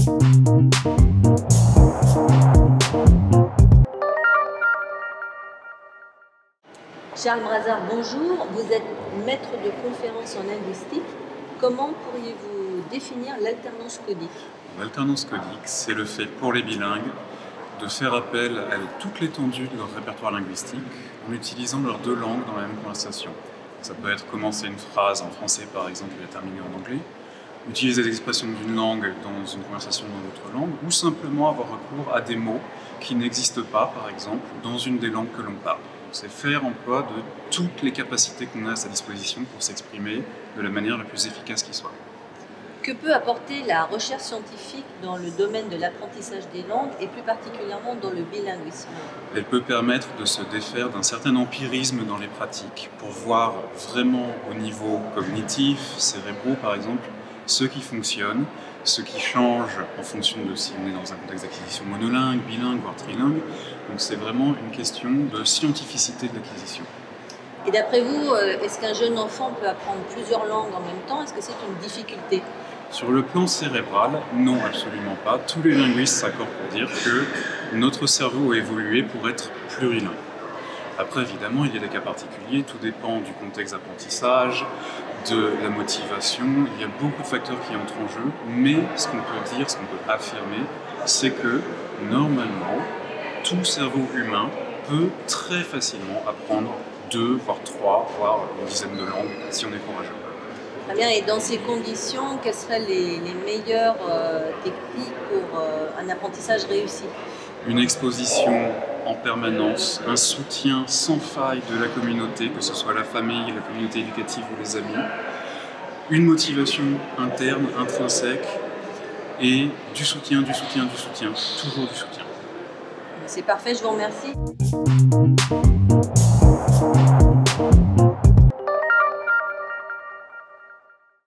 Charles Brazard, bonjour. Vous êtes maître de conférences en linguistique. Comment pourriez-vous définir l'alternance codique? L'alternance codique, c'est le fait pour les bilingues de faire appel à toute l'étendue de leur répertoire linguistique en utilisant leurs deux langues dans la même conversation. Ça peut être commencer une phrase en français par exemple et la terminer en anglais, utiliser des expressions d'une langue dans une conversation dans l'autre langue, ou simplement avoir recours à des mots qui n'existent pas par exemple dans une des langues que l'on parle. C'est faire emploi de toutes les capacités qu'on a à sa disposition pour s'exprimer de la manière la plus efficace qui soit. Que peut apporter la recherche scientifique dans le domaine de l'apprentissage des langues et plus particulièrement dans le bilinguisme? Elle peut permettre de se défaire d'un certain empirisme dans les pratiques pour voir vraiment au niveau cognitif, cérébraux par exemple, ce qui fonctionne, ce qui change en fonction de si on est dans un contexte d'acquisition monolingue, bilingue, voire trilingue. Donc c'est vraiment une question de scientificité de l'acquisition. Et d'après vous, est-ce qu'un jeune enfant peut apprendre plusieurs langues en même temps? Est-ce que c'est une difficulté? Sur le plan cérébral, non, absolument pas. Tous les linguistes s'accordent pour dire que notre cerveau a évolué pour être plurilingue. Après, évidemment, il y a des cas particuliers, tout dépend du contexte d'apprentissage, de la motivation, il y a beaucoup de facteurs qui entrent en jeu, mais ce qu'on peut dire, ce qu'on peut affirmer, c'est que, normalement, tout cerveau humain peut très facilement apprendre 2, voire 3, voire une dizaine de langues, si on est courageux. Très bien, et dans ces conditions, quelles seraient les meilleures techniques pour un apprentissage réussi? Une exposition en permanence, un soutien sans faille de la communauté, que ce soit la famille, la communauté éducative ou les amis, une motivation interne, intrinsèque, et du soutien, toujours du soutien. C'est parfait, je vous remercie.